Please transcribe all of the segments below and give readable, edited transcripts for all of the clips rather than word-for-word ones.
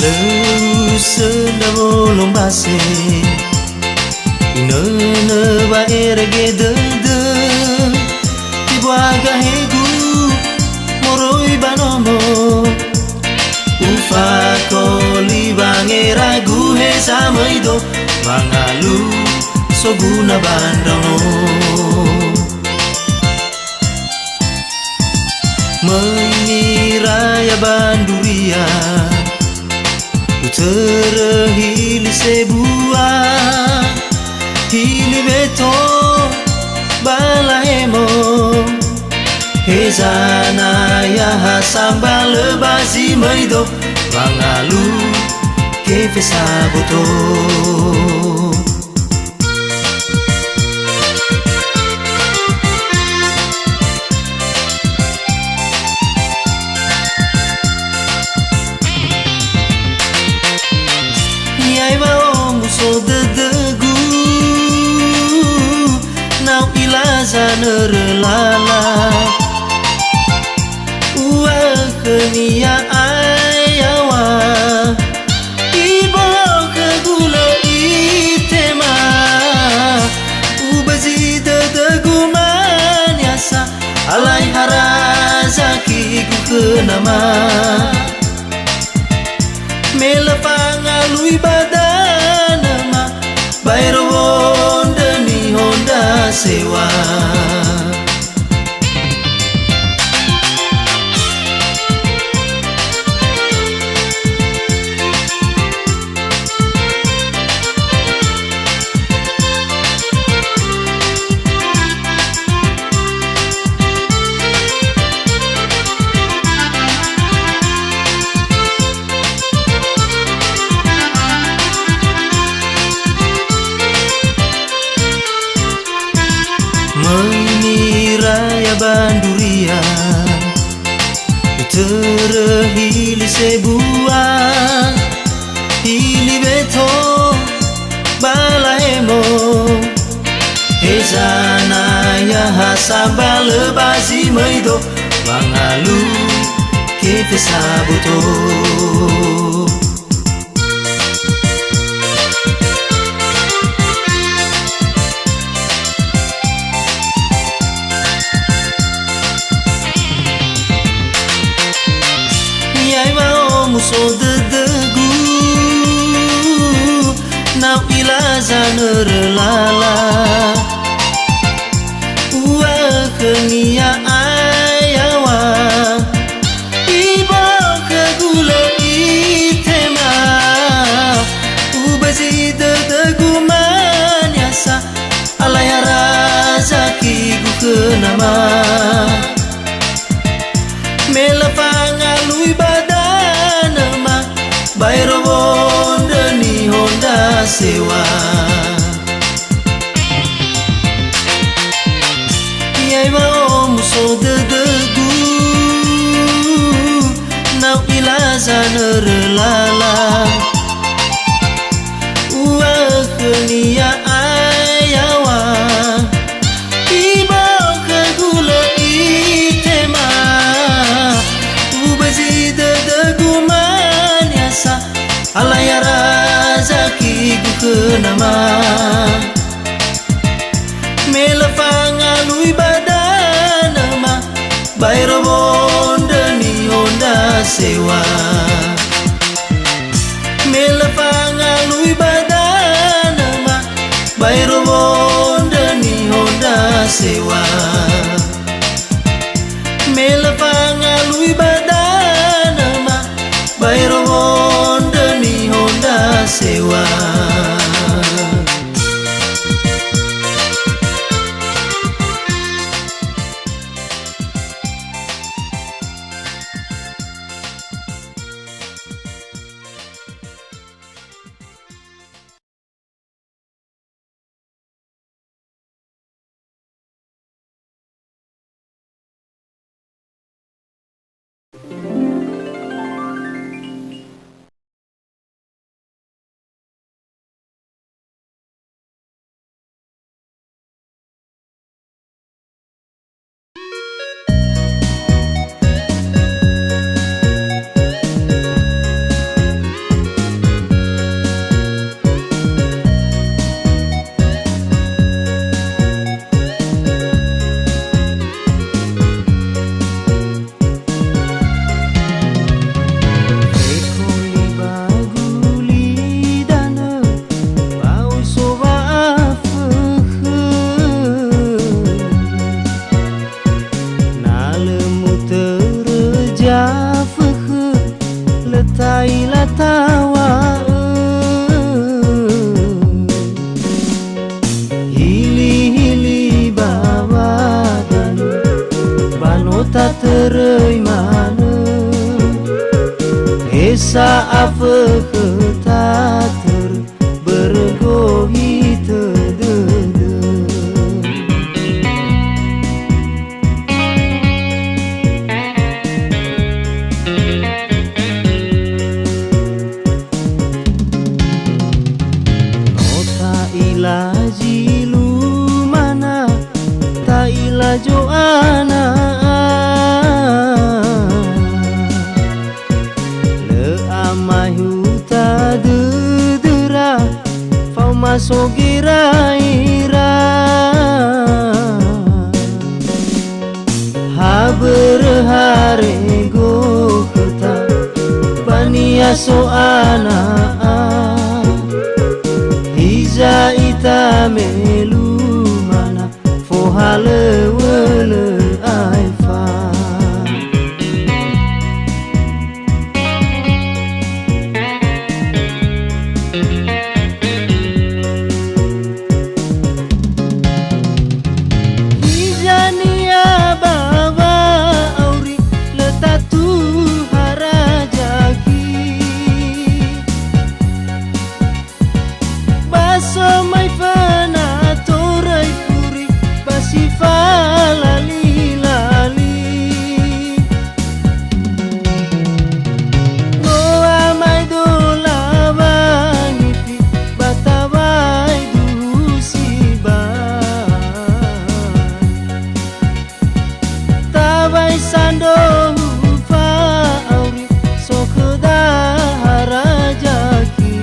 Leu senda bolong base Inene ba erege de Tibuaga hegu moroi banomo Ufa koli bangera guhe samaido Mangalu soguna bandrano Meniraya banduria Utara hili sebuah Hili beto balahemo Hezana ya hasamba lebasi maido Bangalu kefe saboto Degu nau ilaza nerelala ua kenia ayawa ibo kegula itema ubazi degu manyasa alai harazaki gukenama melepangalui badan Bayro Honda ni Honda sewa Meniraya banduria Terhili sebuah Hili beto balahemo Hezana ya hasamba lebasi maido Bangalu kefe saboto So degu nau ilaza nerelala ua kenia ayawa ibo kegula itema ubazi degu manyasa alaya razaki gukenama melapangalui badan Bayro Honda ni Honda sewa Yai mau muso degu Nau ilaza nerelala Ua kenia ayawa Ibo kegula itema Ubazi degu alaya razaki gukenama melepangalui badanama Bayro Honda ni Honda sewa melepangalui badanama Bayro Honda ni Honda sewa melepangalui badanama Bayro Honda ni Honda sewa tawa hili-hili bawagan banota terima esa apa ketater bergohi tedede nota ilaji lumana ta ilajo ana mahuta dedera fau masuk ira-ira haberhare go keta bania soana hiza ita melu mana fohale wele aifa Somai fana torai puri basifa lali Noa mai dola bangipi batawai dusiba Tawai sando hufa auri sokoda harajaki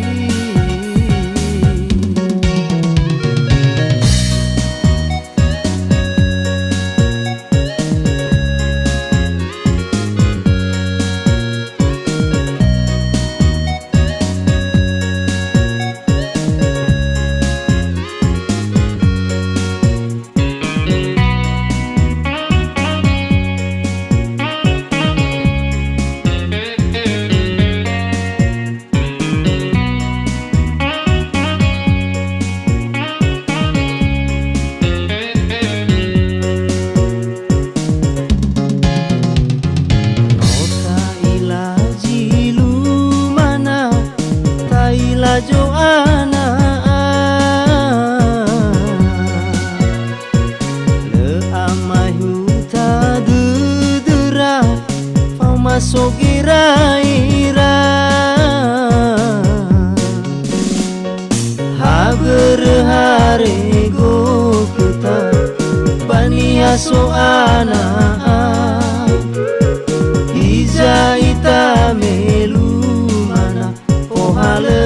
Joana le amai huta dedera fau masuk ira-ira haberhare go keta bania soana hiza ita melu mana pohale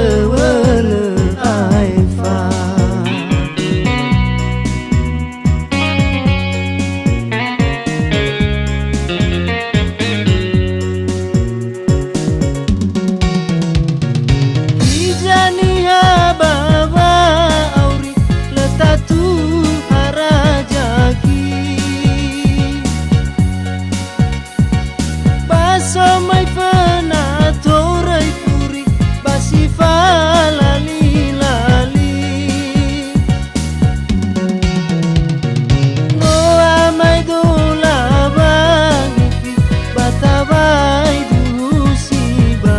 Somai fana torai puri basifa lali Noa mai dola bangipi batawai dusiba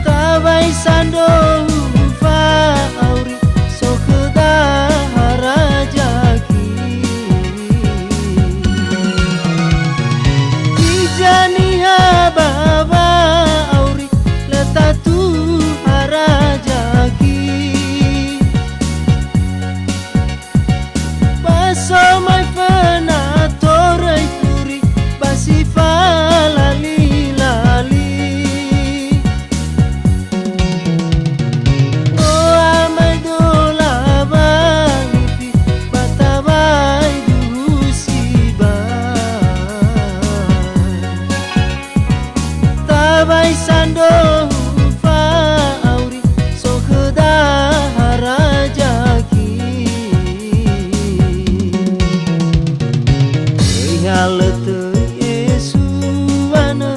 Tawai sando hufa auri sokoda harajaki Janiha baba auri letatu harajaki Basomai fana torai puri basifa lali Noa mai dola bangipi batawai dusiba Tawai sando hufa auri sokoda harajaki Rihalete Yesuana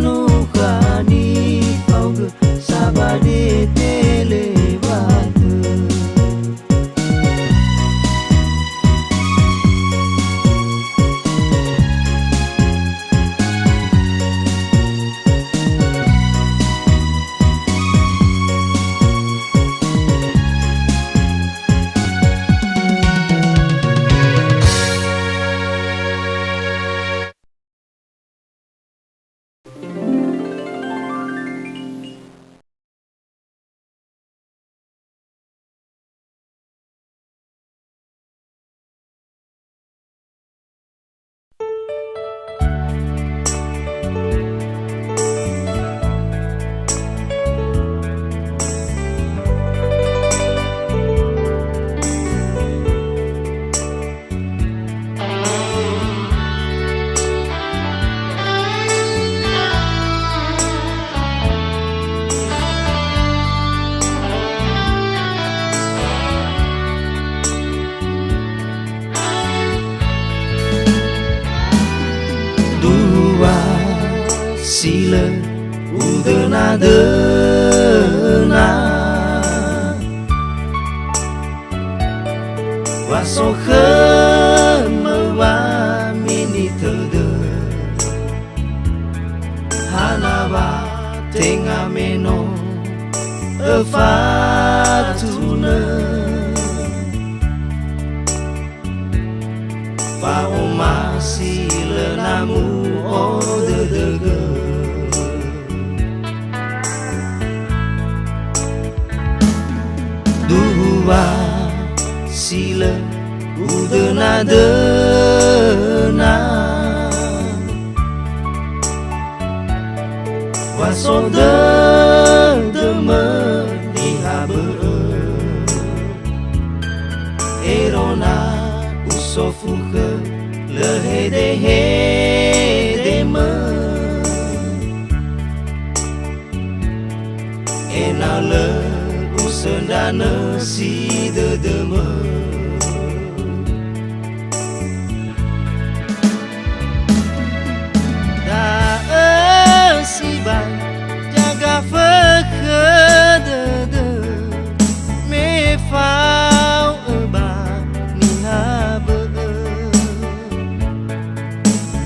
nuhani kau ge sabade telebate. Sila udena wasochen mewamini tede hanawa tengameno efatune paoma sila namu odedege dua sila udena wasode deme dihabe erona usofuke lehedehedeme enale usendana si dedeme siban jaga fekede me fau eba nihabe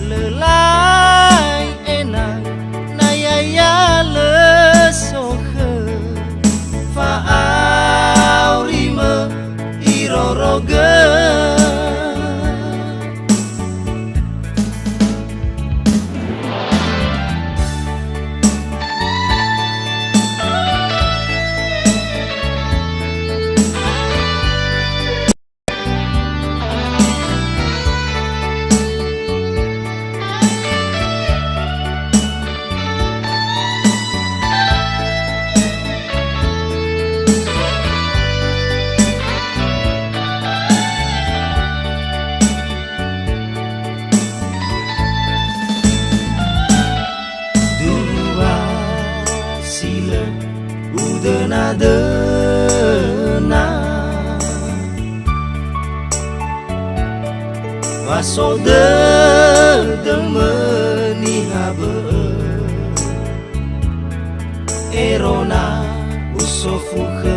lelai enak nayaya lesohe faau rime iroroge udena wasode demeni habe erona usofuke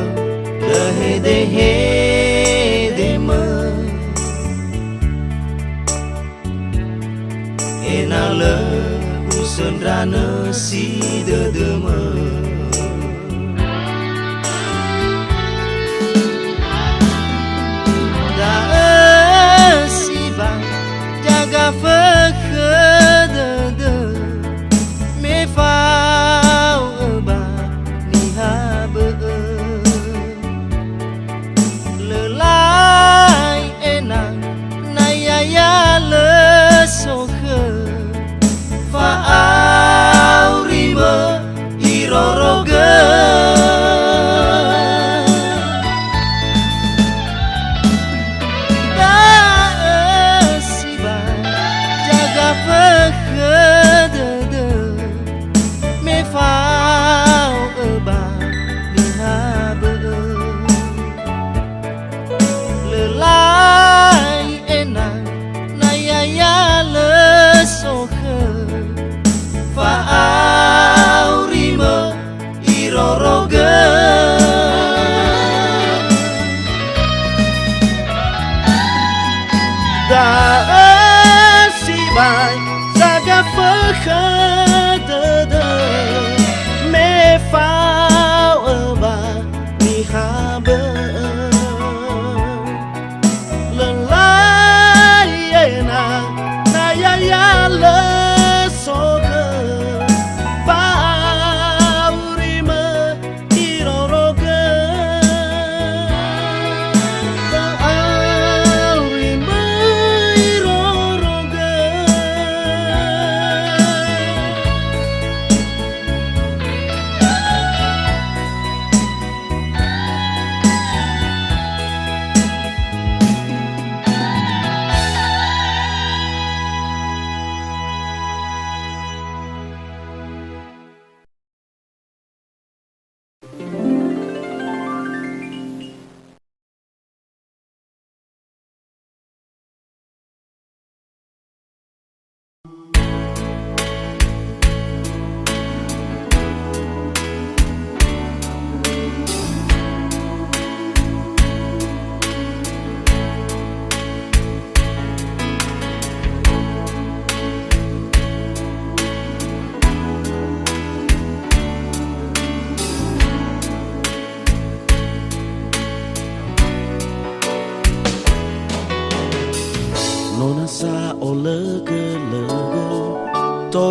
lehedehedeme enale usendrane si dedeme jaga fekede me fau eba nihabe lelai enak nayaya lesohe faau rime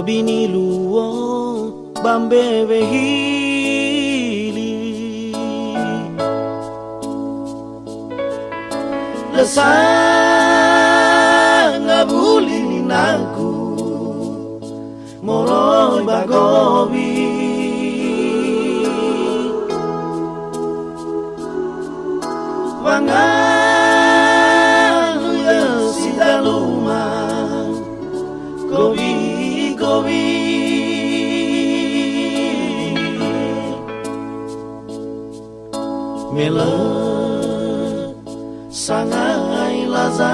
bini luo bambe behili lesang ngabuli nangku moroi bagobi wangan ya sidaluma gobi gobi mela sangai laza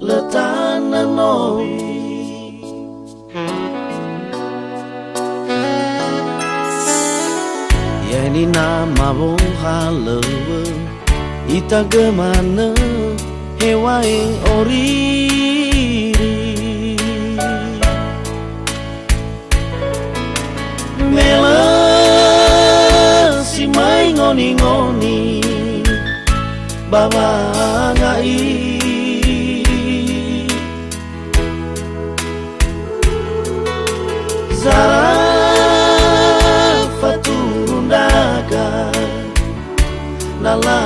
letana noi yani nama bohalewe ita gemana hewai oriri mela si mai ngoni ngoni baba ngai zara faturundaga nala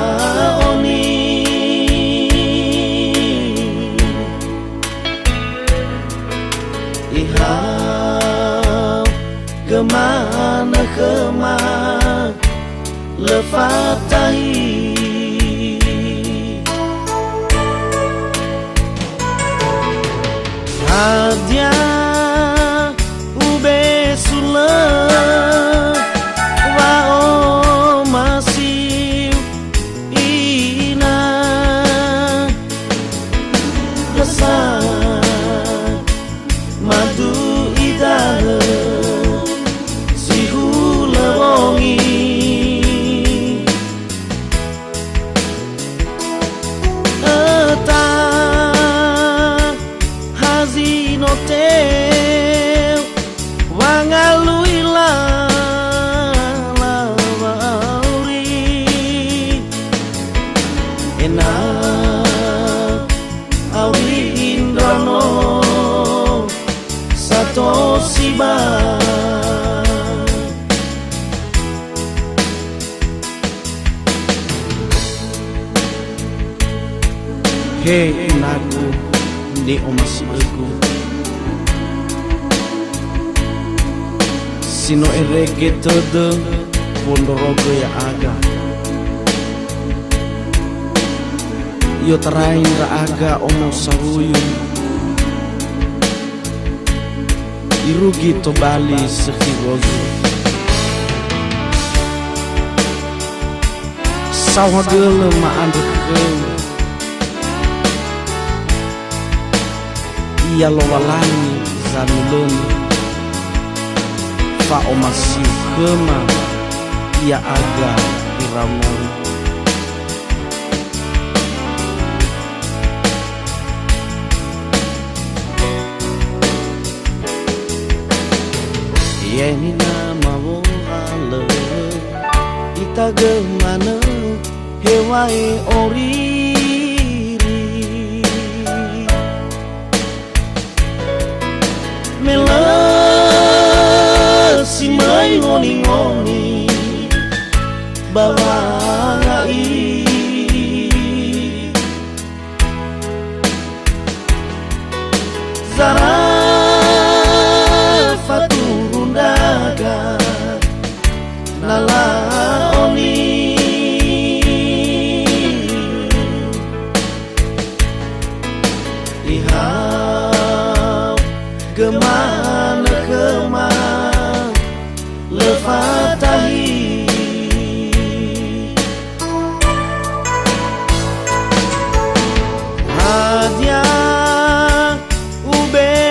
oni iha kemana kema lefatai hadia ube sula wa o masih ina rasa madu idah si hula bongi hotel wangaluila lawauri enak awi indrano sato siba hei naku di omasi aku sino erege todo pondorogo ya aga yo terain ra aga omo saruyu irugi to bali sekiwogo sawagele ma andeke ia lo walani zanulun fa omasi kema ia aga iramon yeni nama wohale ita gemana hewai oriri mela si mai ngoni ngoni bawa ngai zara faturundaga nala oni ihau gemana kema lefatahi hadia ube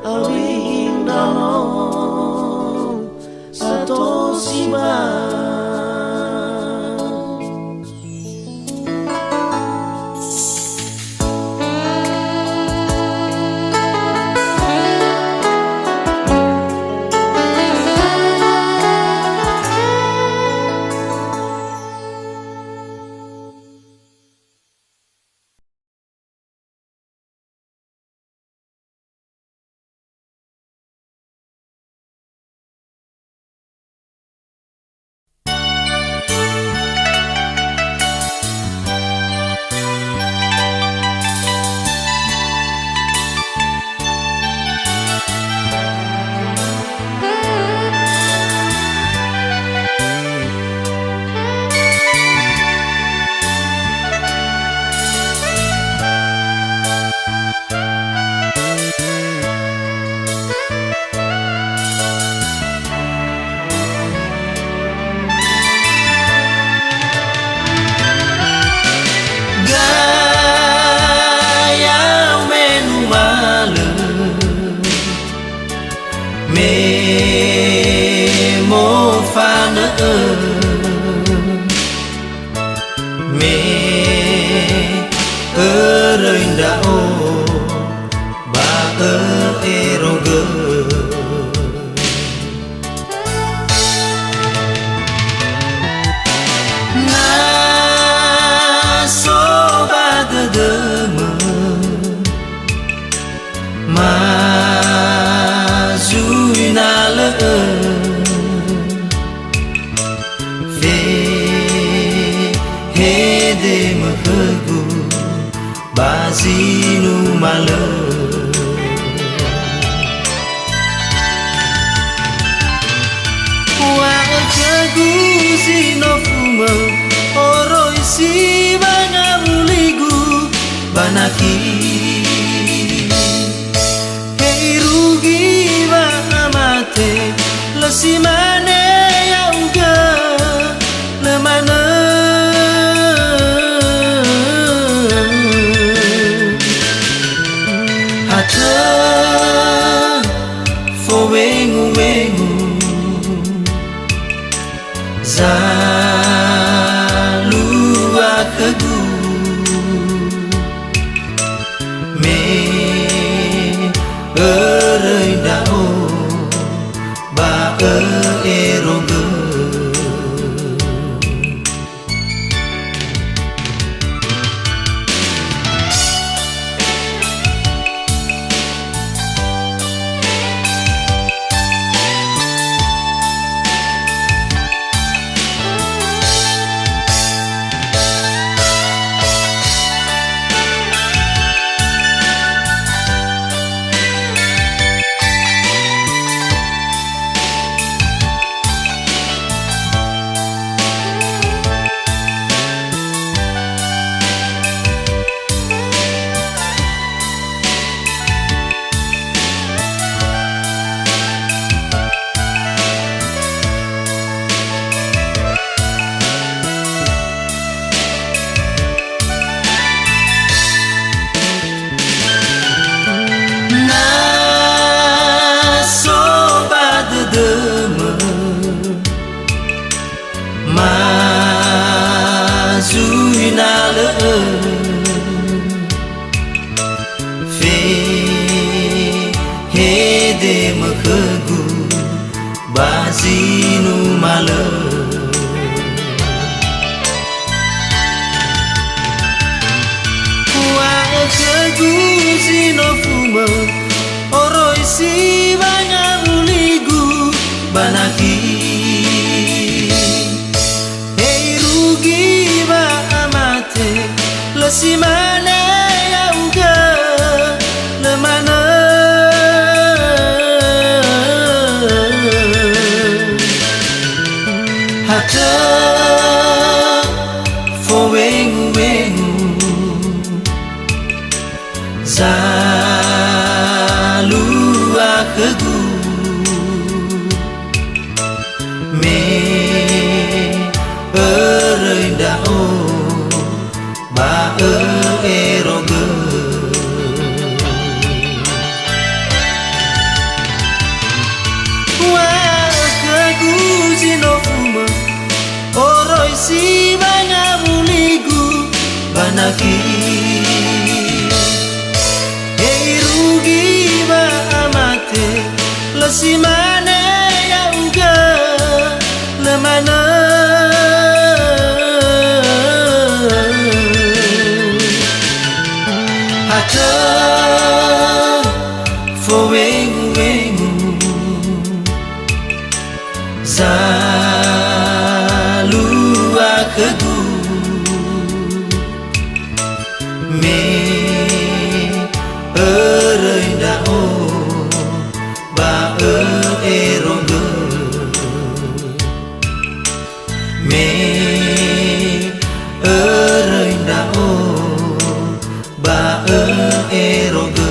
awing dano satosima. Bazinu male wa kaguzi no fuma oro isi banga muligu banaki heirugi ba amate lesimane ya uga lemana wengu wengu zalu akagu me ereindao ba eroge Bazinu male wa kaguzi no fuma oro isi banga muligu banaki heirugi ba amate lesimane ya uga lemana hata fo wengu wengu zalu akagu me ereindao ba eroge sanaki hei rugi ba amate lesi mane ya uga lemana hata fo weng weng zalu akadu me erenda o ba eronge me erenda o ba eronge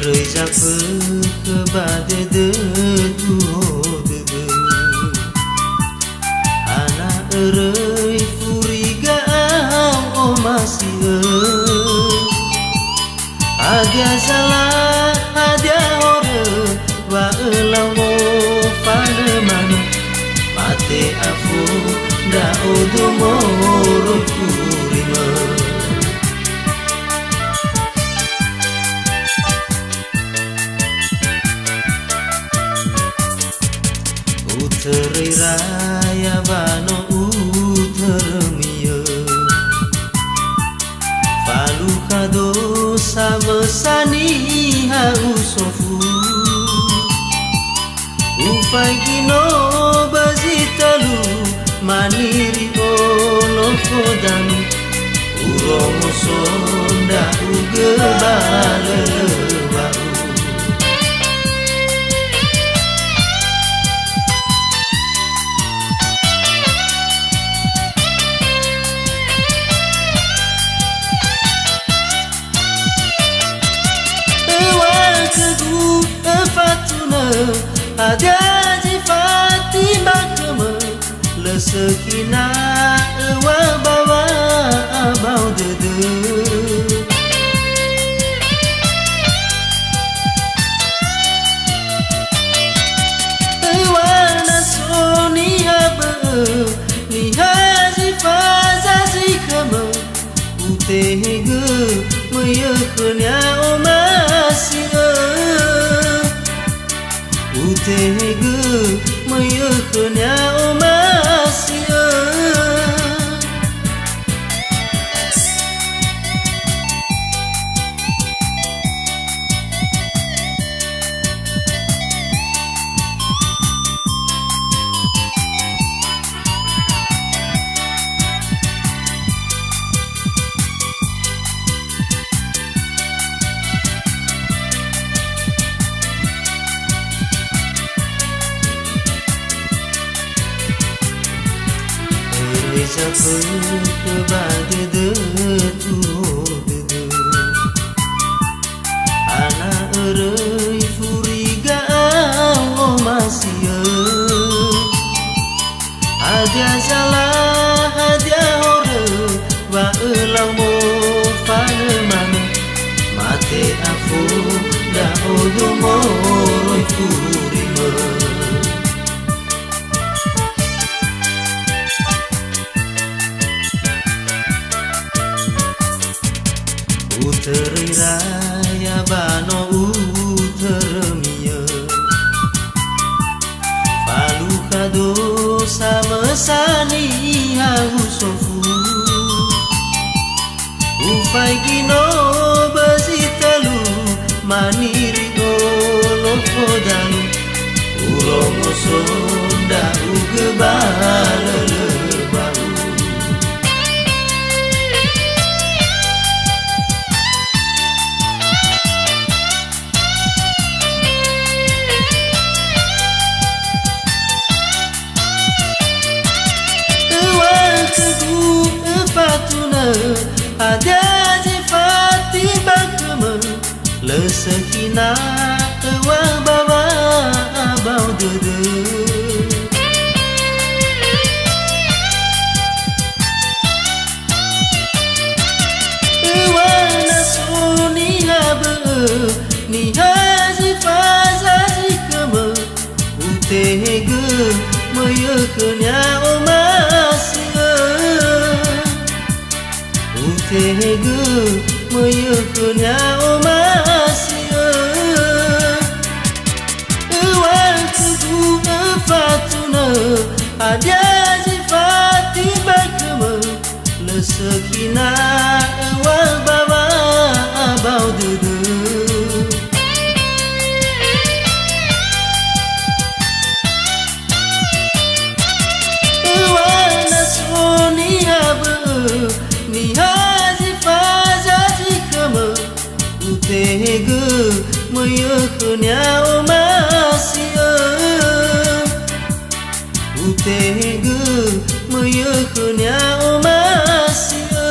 Rơi ra phơ cơ ba de de tu ho de de ana rơi furiga o masih ada salah ada hore wa elamo pada mana mate afu da odo moro kurima Uterai raya bano utermiya Falu kado sama sani hausofu Ufai kino bazitalu maniri ono kodanu Uromo sonda ugebale bau Ada di Fatima kema lesekina wa bawa abau dede wana soni habe ni hazi faza zi kema utege meyekhnya omasiya Utege meyekhnya omasiya Reza ke ba de de tu de de ana erei furiga o masih ada salah ada hore wa elamo pada mana mate aku da odo moro kurima Uterai raya bano utermiya pai gino basitalu maniri olo fodalu urongo sonda ugebala lebau ada zifati bakma lesakina wa bawa abau dede wa nasuni habe ni hazifaza zikma utege mayaknya omasia utege mayaknya omasia waktu fatuna ada zifati bakma lesakina wa bawa abau dede wa nasuni habe ni utege mayaknya omasia utege mayaknya omasia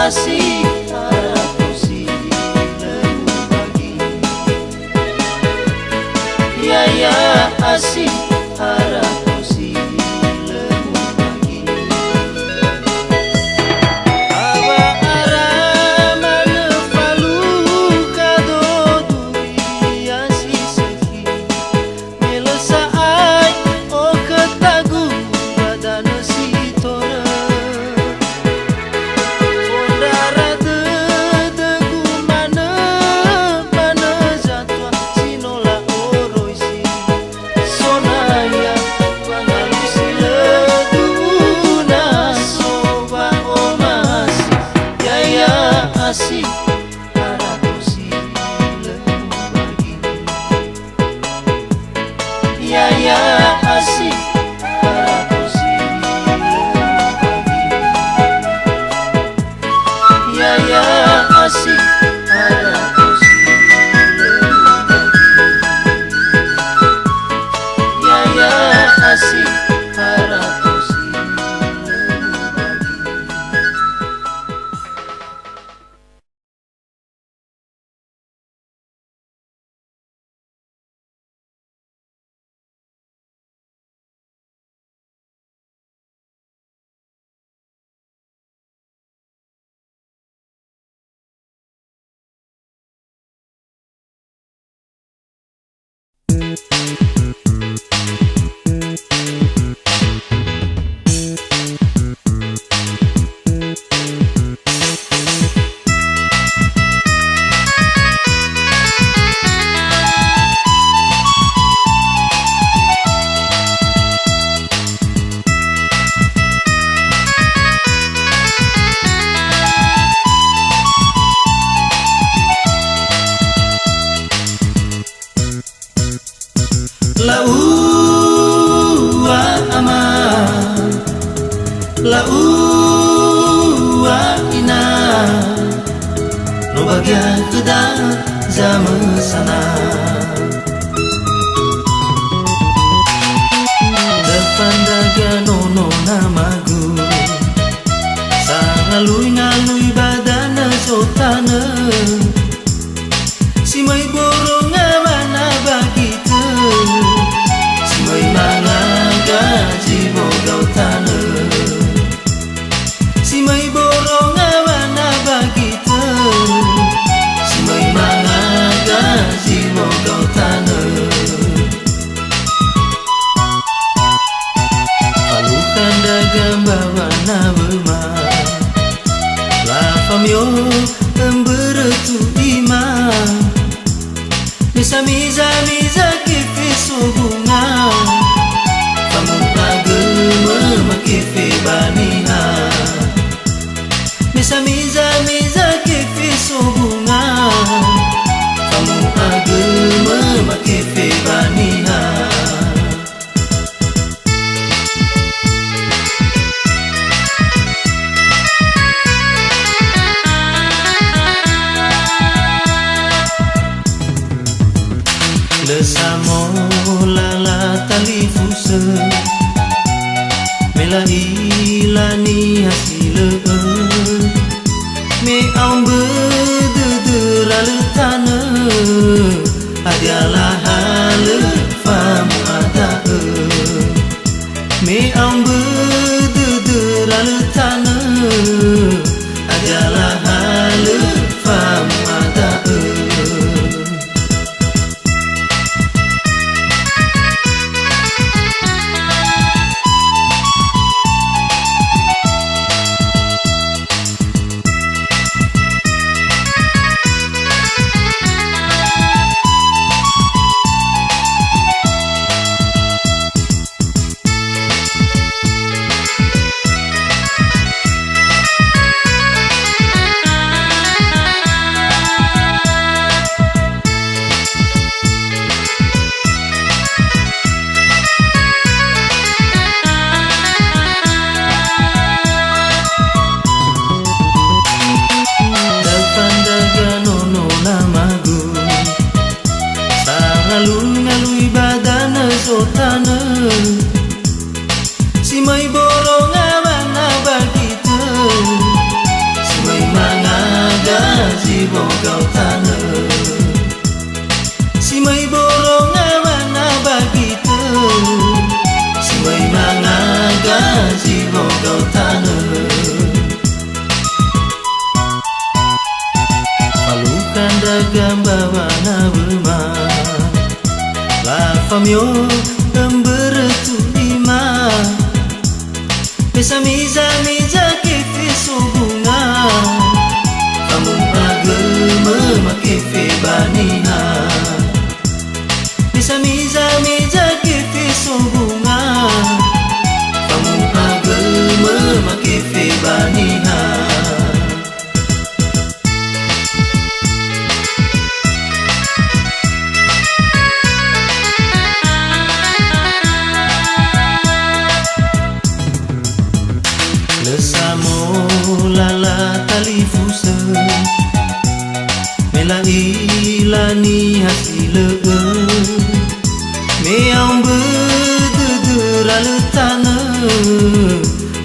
asih harap si lemu bagi. Ya asih harap si lemu bagi. Aba arama nefalu kado duri asih seki. Melesaai o ketagu badan si tora. Fondara dedeku mana jatwa sinola oroi si. Sonaya bangalu si leduna soba omasi. Yaya asih harap si lemu bagi. Yaya asih harap si lemu bagi. Yaya asih harap si lemu bagi. Yaya asih harap si lemu bagi. Laua ama, laua ina, no bagia kedah zaman sana. Depan daga nono namagu, sangalui badana sotana. Si mai borong mana bagi tu, si mai mana gaji mogau tanah. Si mai borong mana bagi tu, si mai mana gaji mogau tanah. Palukan dagang bawa nama, la famio emberetu imam. Miza kifi subunga, kamu agama makifi baniha. Miza kifi subunga, kamu agama makifi baniha. Lesamo lala tali fuse, mela ilani hasile, me ambe de la letana, adialah. jiwa kau tanah si mai borong mana begitu si mai mangaga jiwa kau tanah palukan dagang bawa na berma la famio bertu lima Pesa miza kefe bunga kamu agama makefe baniha Pesa miza kefe bunga kamu agama makefe baniha Lesamo lala talifusa Mela ilani hasile Meang bededera letana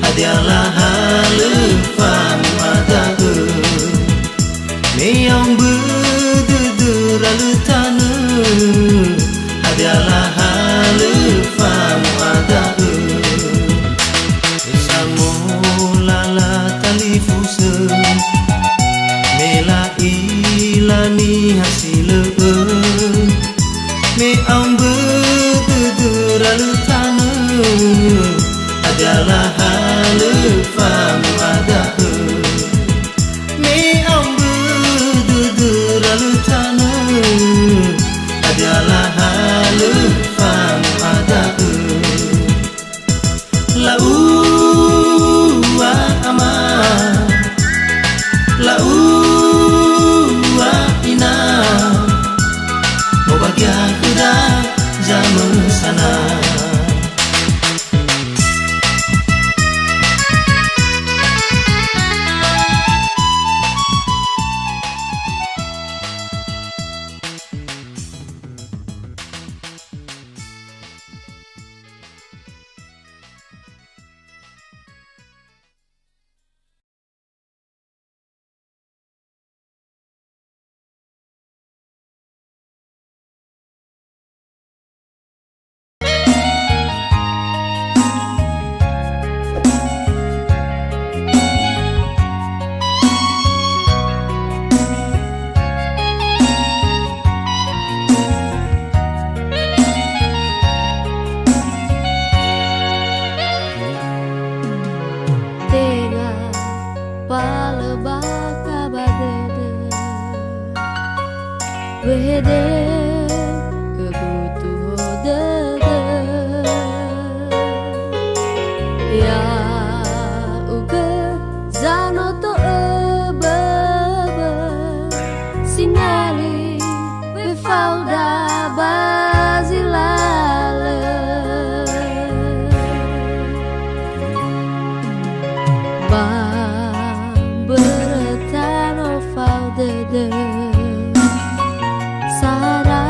Hadialah halefam ada Meang bededera letana Hadialah halefam ada Mela ilani hasile me ambe dedera lutana adalah halefam ada me ambe dedera lutana adalah halefam ada laua ama laua ina mau bahagia kuda zaman sana Sarah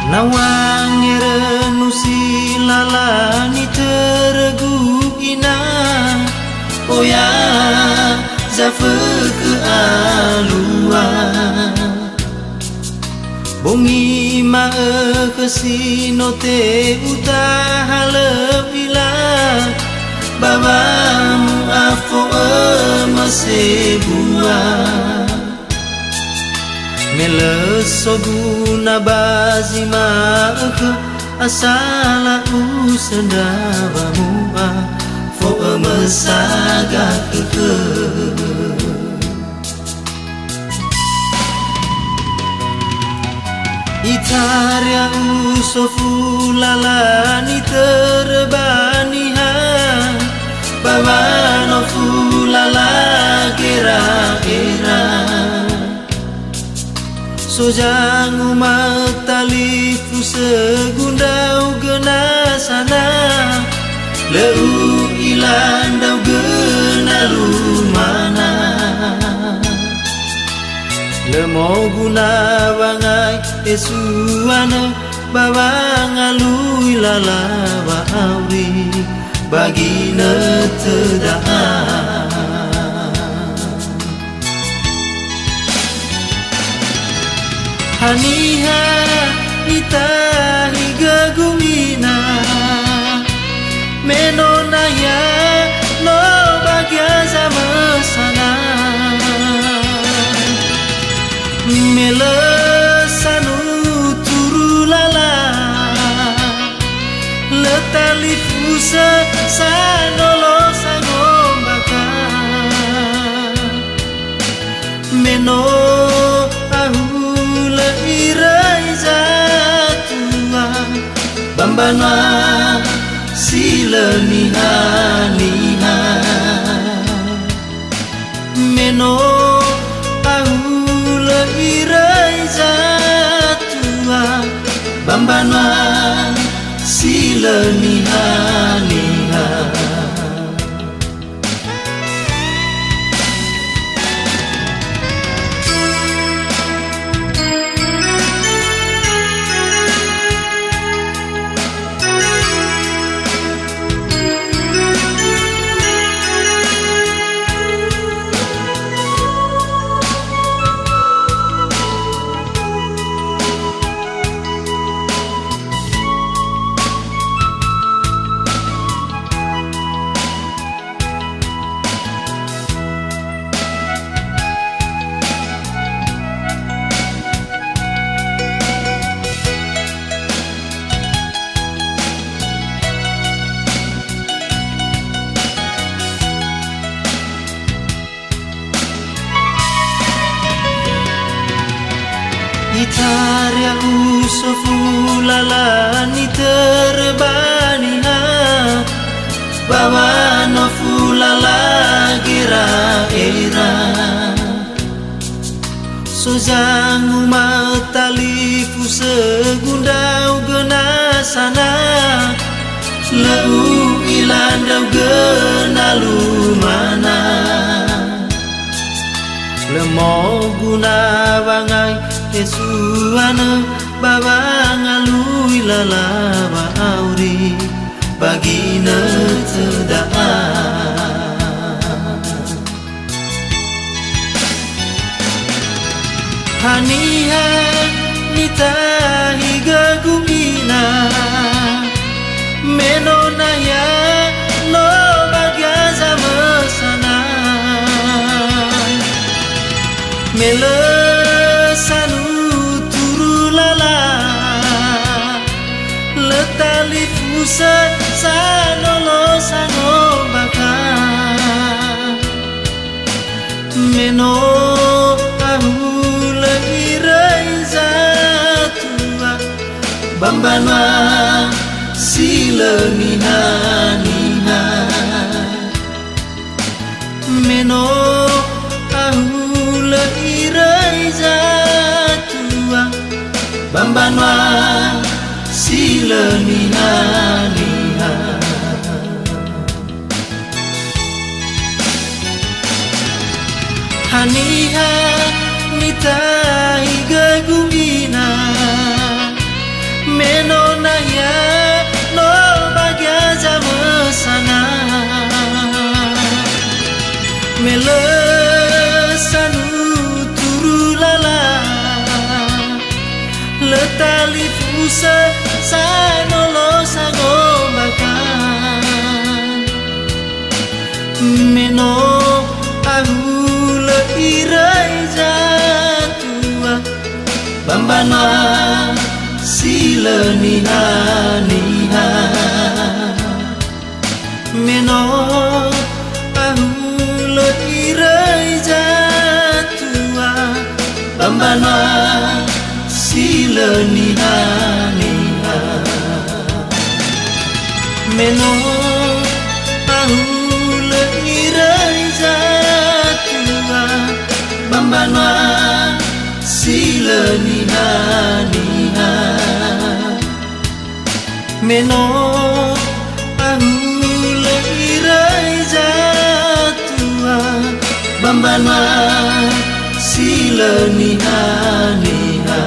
Nawang renusi lalani tergugina Oya zafe ke alua Bongi ma kesino te utah lebila Babamu afo masebua Melesoguna bazima ke asala usendawamu fo mesaga ke Itaria usofu lalani terbaniha Babano fulala kera-kera Sojang umat talifu segundau genasana Leu ilandau genalu mana Lemo guna bangai esuana Bawang alui lalawa auri Bagina tedaan Haniha itahi gegumina Menonaya no bagya sama sana Melesanu turulala Letali fusa sanolo sangombaka Meno Bambana sila niha Meno ahula irai zatua Bambana sila niha Itaria usofu lalani terbaniha Bawano fulala gira-gira Sojang umat talifu segundau genasana Leu ilandau genalu mana Lemo guna bangai Yesuana babang alui lalawa auri Bagina tedaan haniha nitahi gagumina menonaya no bagyaza mesana melesanu turulala letali fusa sanolo sango baka meno ahula irai zatua bambana sila niha niha meno ahula irai zatua bambana sila niha niha haniha nitahi gagumina menonaya no bagyaza mesana melesanu turulala letali fusa sanolo sango baka meno ahula irai zatua bambana sila niha niha meno ahula irai zatua bambana sila niha niha meno ahula irai zatua bambana sila niha niha meno ahula irai zatua bambana sila niha niha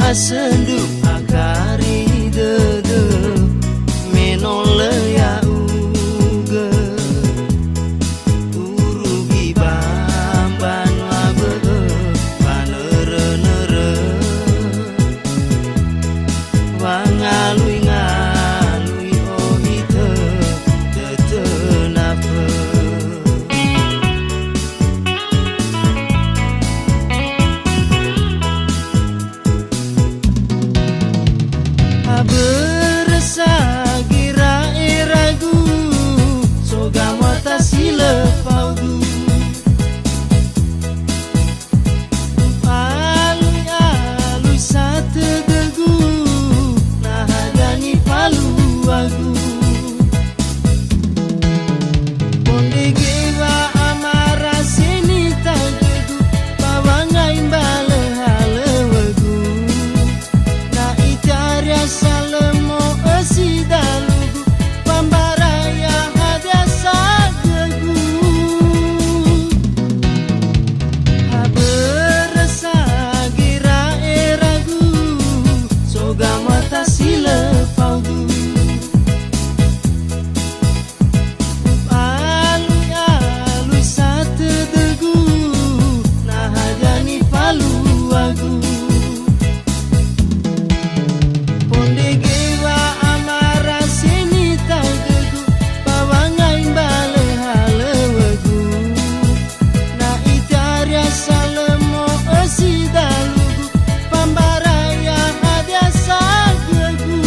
Asenduk akari dede menole ya uge urugi bamban labe panere-nere wangalui-ngalui ohite tetenape beresa gira ragu soga mata sila paudu alui sate degu nah dani palu agu bonde gewa amara sini tagegu pawangain bale hale wagu na itarya salemo esidalugu pambaraya hadiasa gegu haberesa gira ragu soga mata sila paudu alui sate degu nah hajani palu agu bonde gewa amara sini tagegu pawangain bale hale wagu na itarya salemo esidalugu pambaraya hadiasa gegu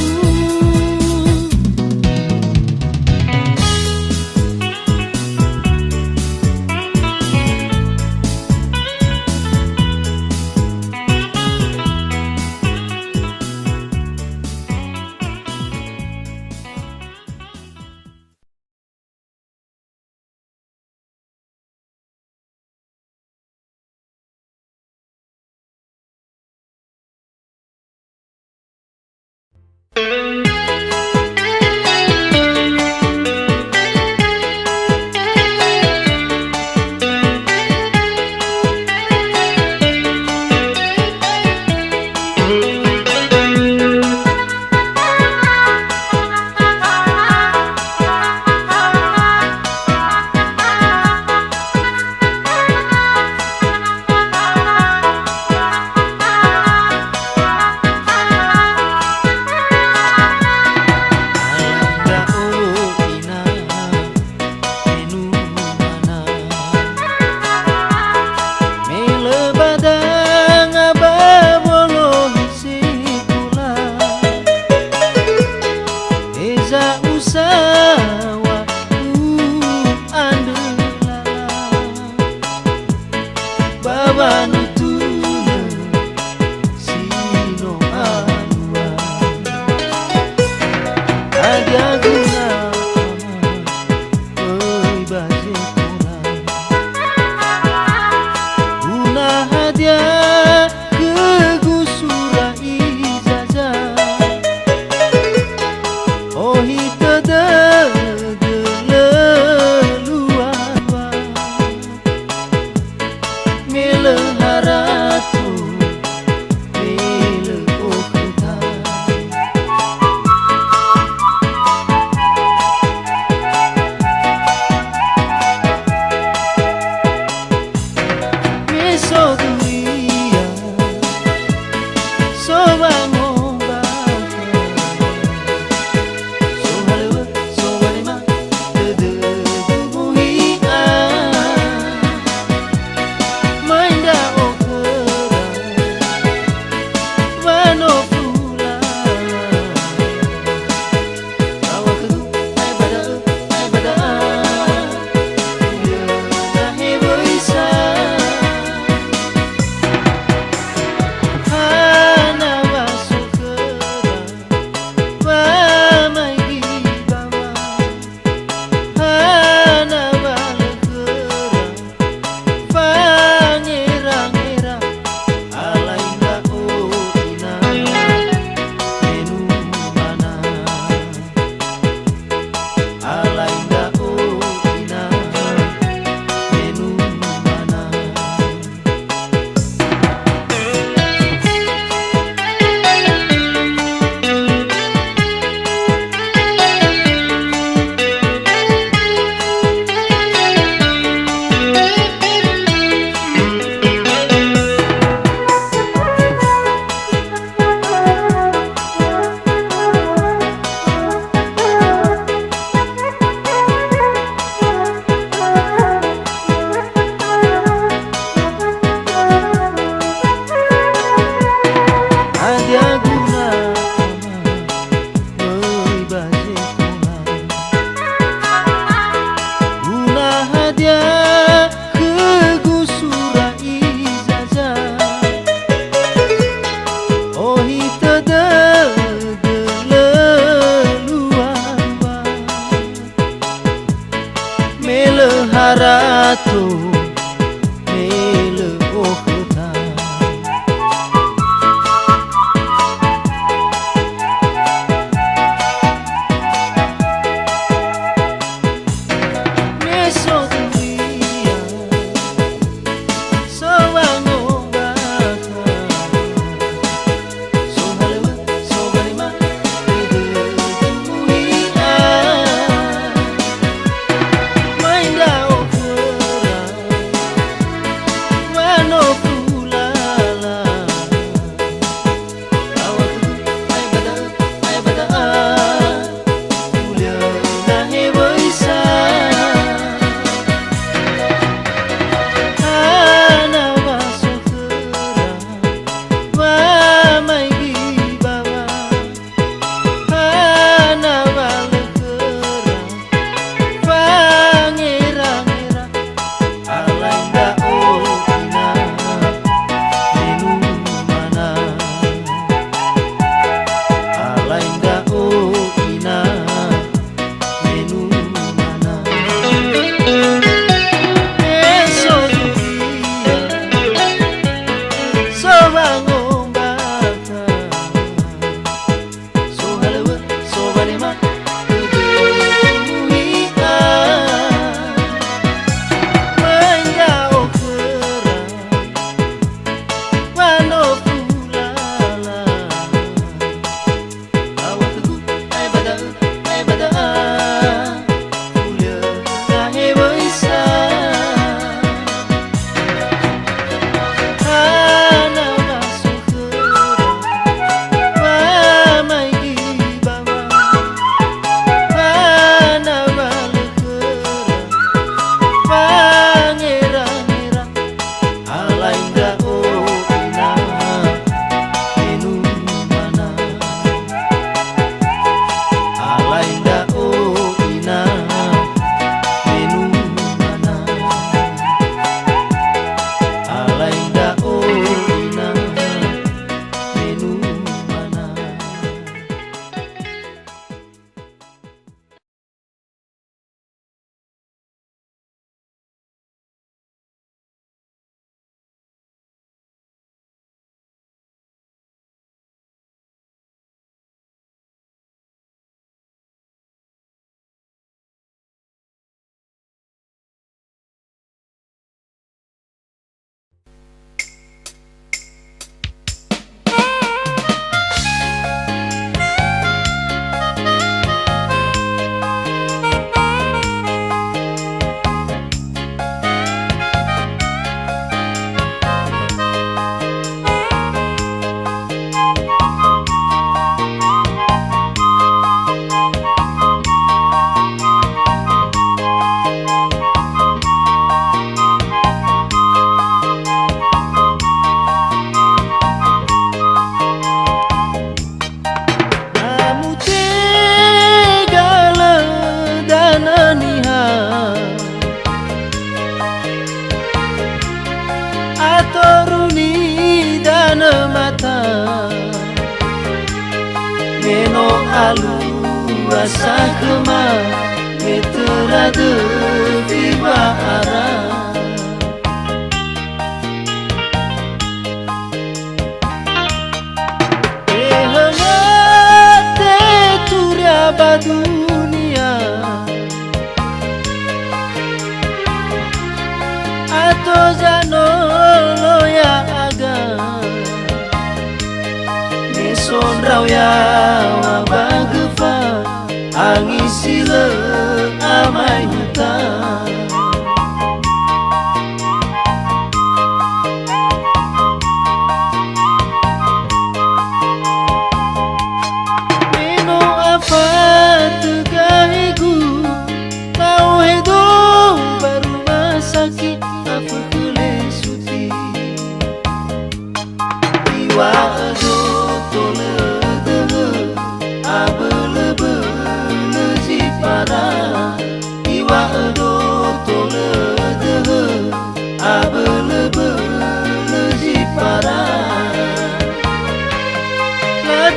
Mele badang ababolo hadiah guna oi baje kola guna hadiah ke gusura ijazah oh hita mele harato mele okta meso dunia sawango baka so halewa so barima atoruni dana mata meno alu rasa kema meterade viva ara ehangate turia badunia ato jano loya aga son rauya wabagefa angisile amai huta meno apa tegahigu kau hedo baru sakit apa kule suti iwa do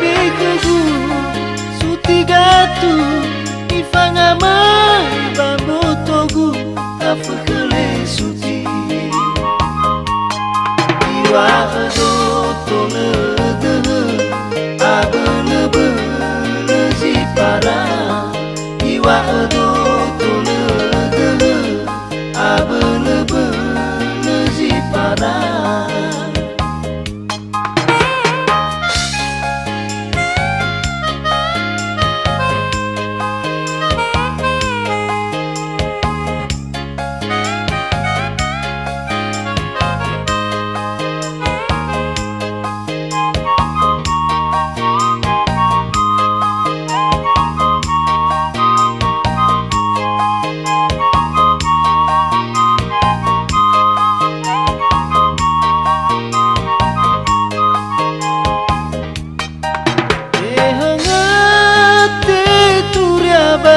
Nabikegu sutigatu ifangama babotogu afakale suti iwa ado tolede abelebe lezipara iwa ado tolede abelebe lezipara.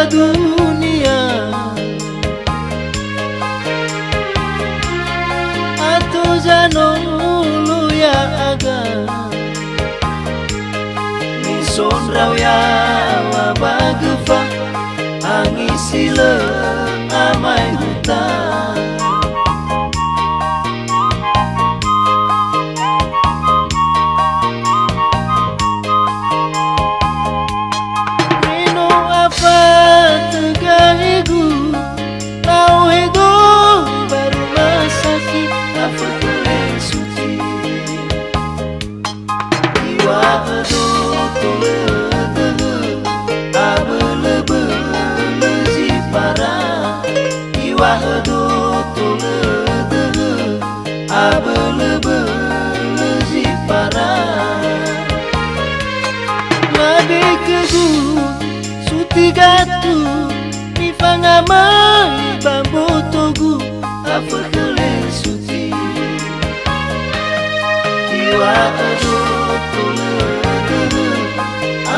Dunia atau janulu ya aga mison rawya wabagefa angisile amai hutan sutigatu ifangama babotogu afakale suti iwa ado tolede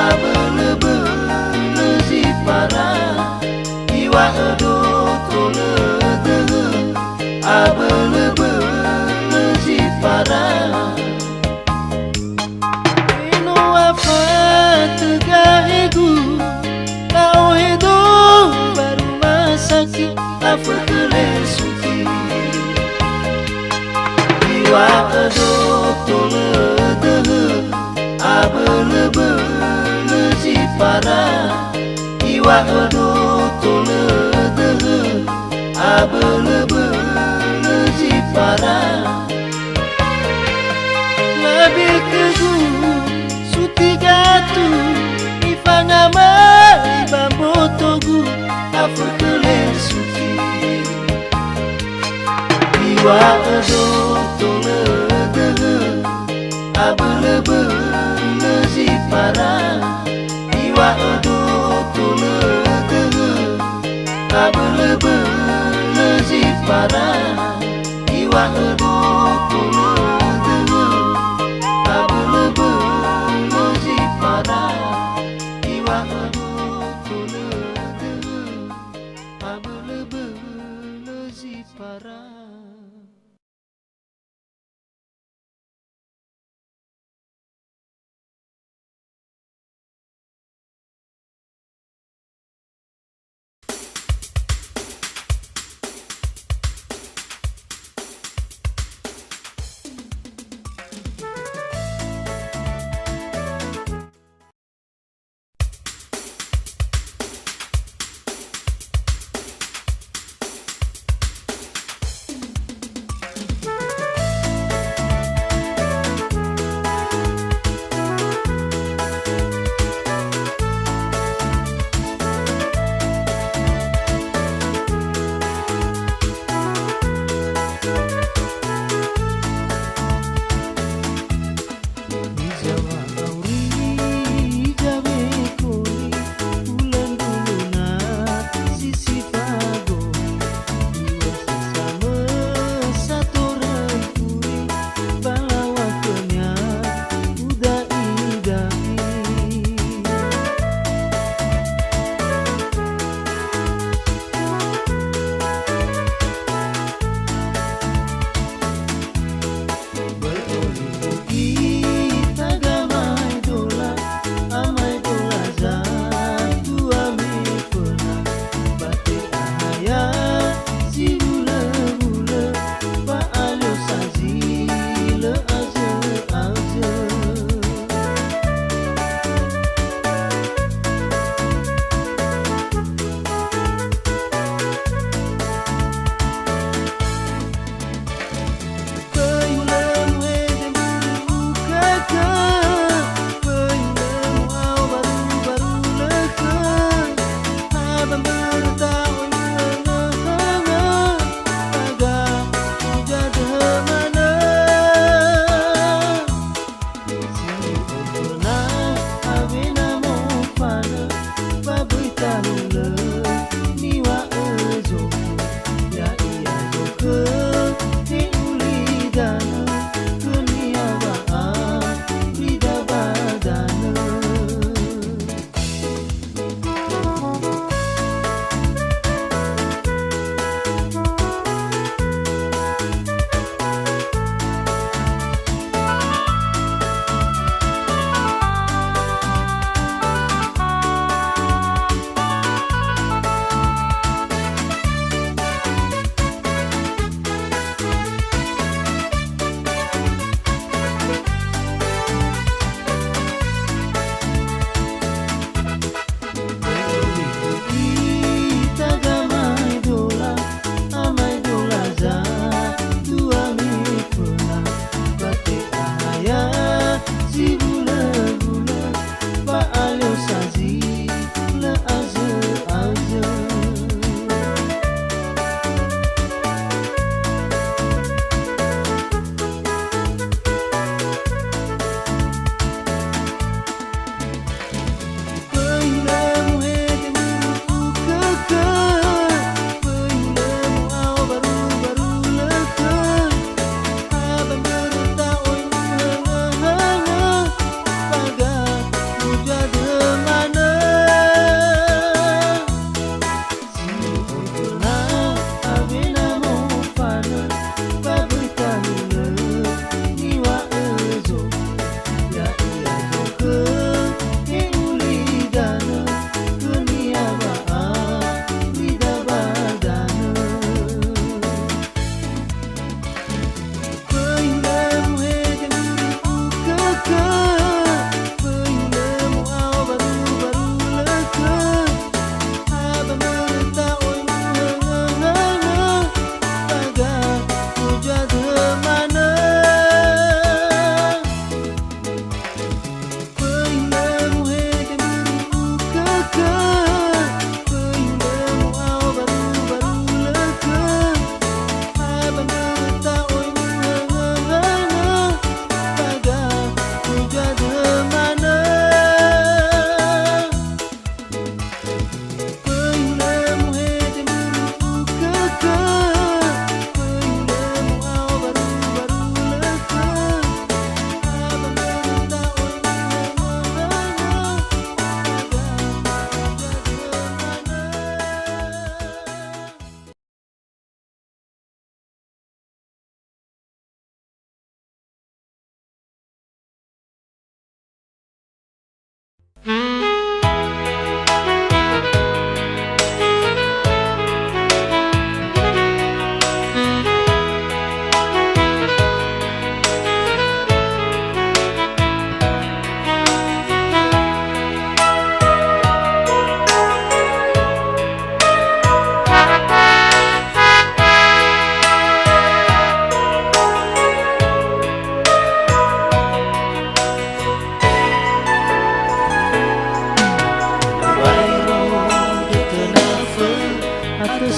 abelebe lezipara iwa ado tolede abelebe lezipara. Ino apa tegahegu kau hidup baru masaki afakale suti iwa ado tolede abelebe lezipara iwa ado tolede abelebe lezipara. Nabikegu sutigatu ifangama babotogu afakale suti iwa ado tolede abelebe lezipara iwa ado tolede abelebe lezipara iwa ado tolede abelebe lezipara iwa ado tolede abelebe lezipara.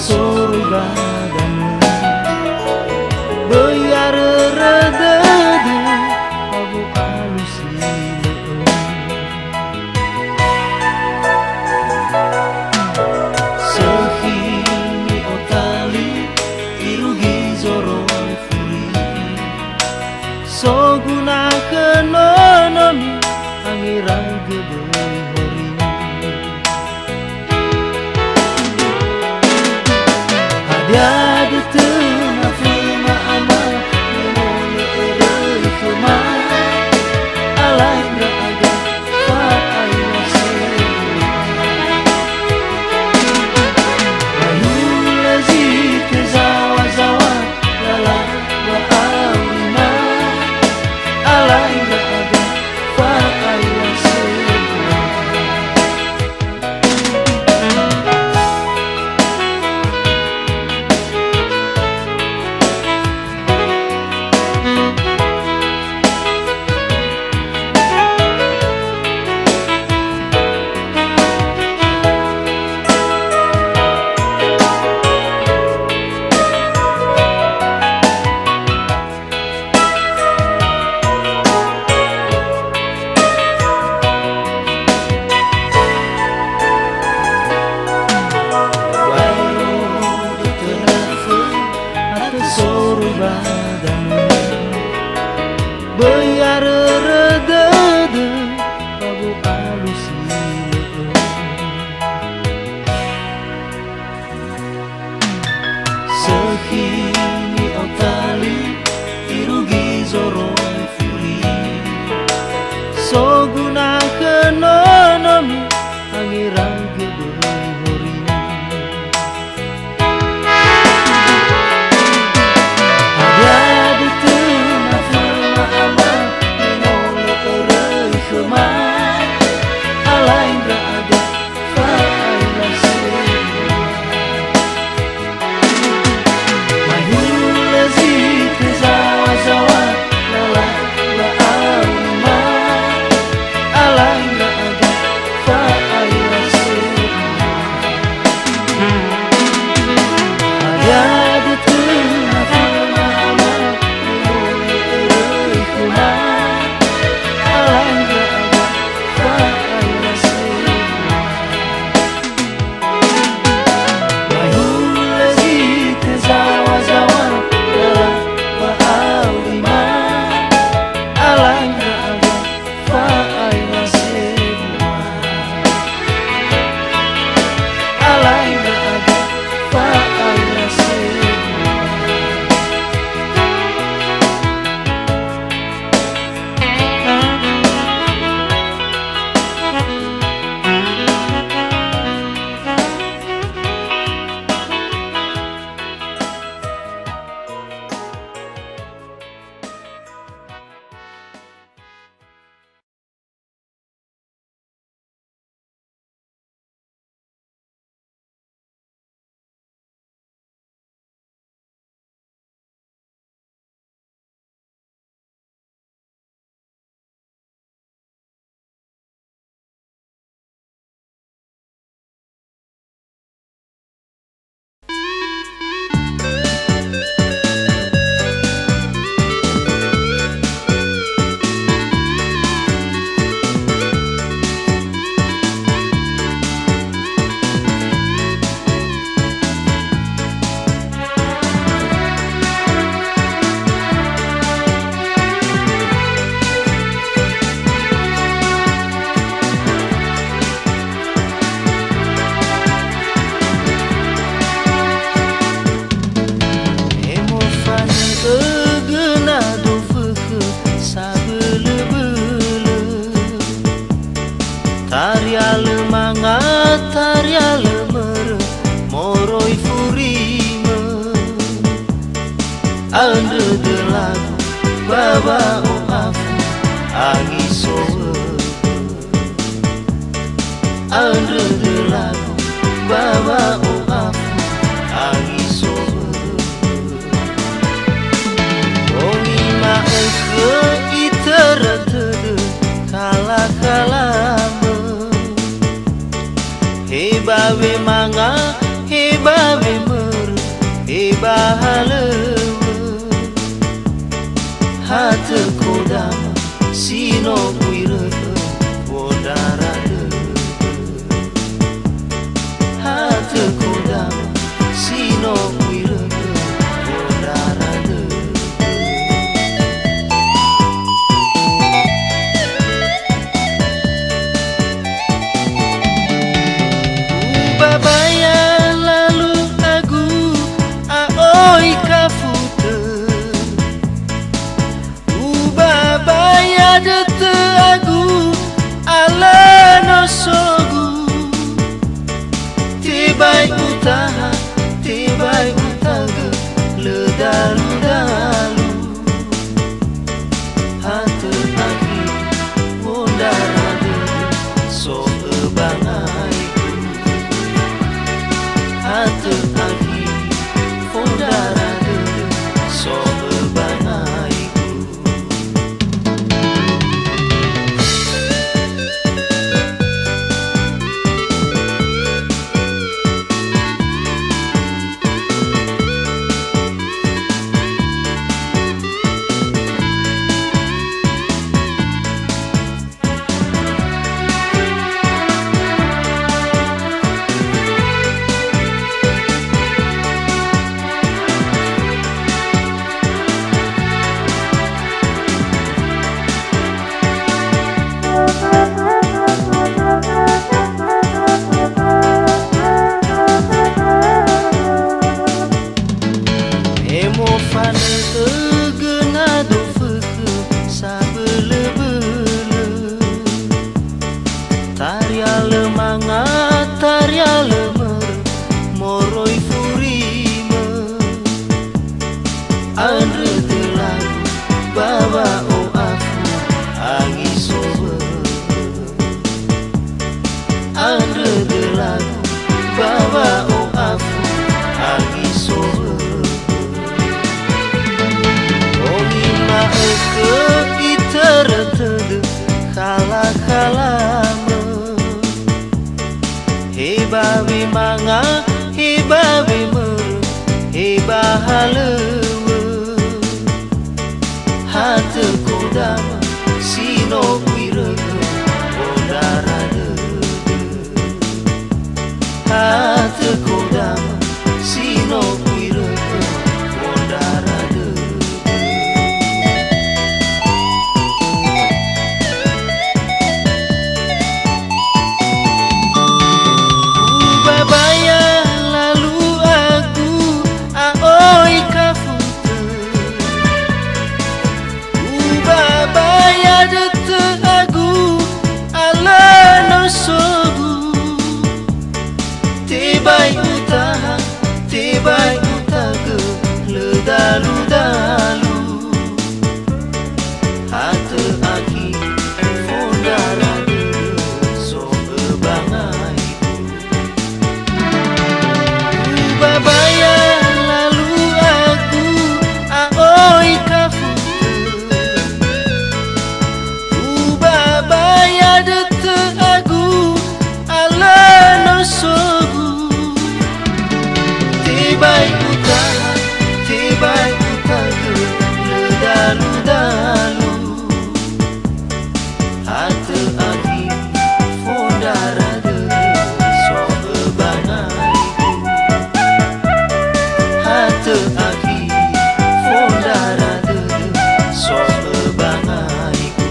soroi badan Bayar redede Abu alusi Sehini otali Irugi zoroi furi So gunakan nonomi Angirang gebei hori Hadiah tengah firma amal Menolak erei firma Alai beraga Fat ayah sewa Layu lazi kezawa-zawa Lala ba'awima Alai beraga Fat ayah sewa Soroi badan Bayar redede Babu alusi Sehini otali Irugi zoroi furi So gunakan nonomi Angirang gebei hori Ande de lagu baba o afu angi soe Ande de lagu baba o afu angi soe Ongi ma eke iteratede kala-kalame Hebawe manga hebawe bahalewe hate kodama sino kuire wodarade hate kodama sino kuire wodarade babaya lalu aku aoi kafute babaya dete aku ala no sogu tibai utaha tibai utaga ledalu dalu hate aki mondarade so bangaiku hate aki mondarade so bangaiku fane egena do feke sabele-bele tariale manga tariale mer moroi furime andre telagu baba o aku angi sobe andre telagu baba o aku angi sobe ke iteretede kala-kalame hebawi manga hebawi mer hebahalewe hate kodama sino kuirege odarade hate kodama sino kuirege odarade babaya lalu aku aoi kafute babaya dete aku ala no sogu tibai utaha tibai utaga ledalu dalu hate aki fondarade so bangai babaya lalu aku aoi kafute babaya dete aku ala no sogu tibai utaha tibai utaga ledalu dalu hate aki fondarade so bangaiku hate aki fondarade so bangaiku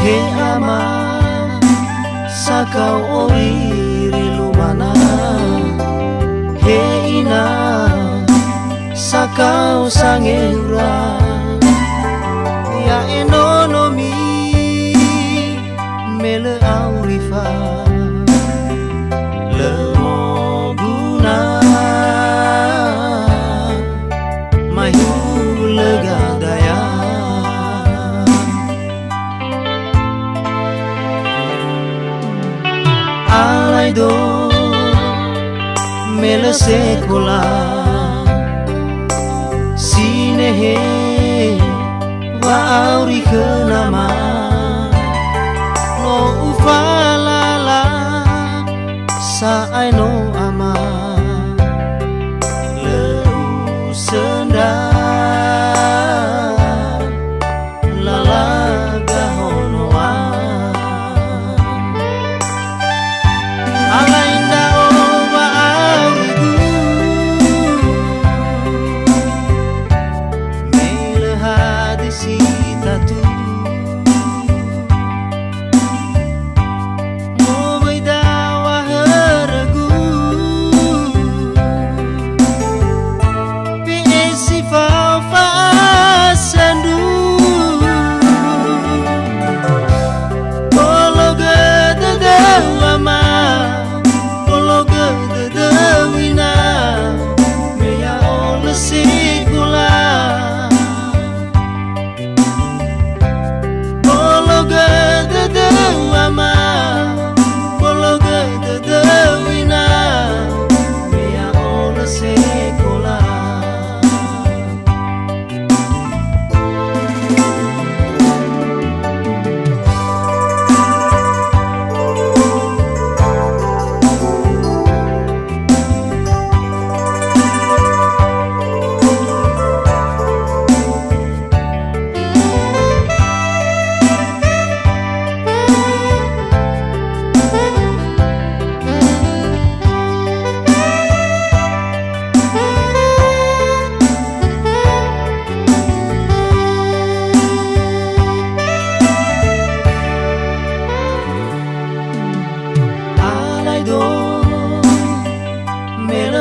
He ama sakau oriri lumana He ina kau sange urang ya enonomi mele aurifa lemo guna mayu lega daya alai do mele sekolah sinehe wa auri kenama no ufalala sa aino ama leu senda lalaga honoa alainda oba aurigu mele hadisi tatu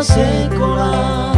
sekolah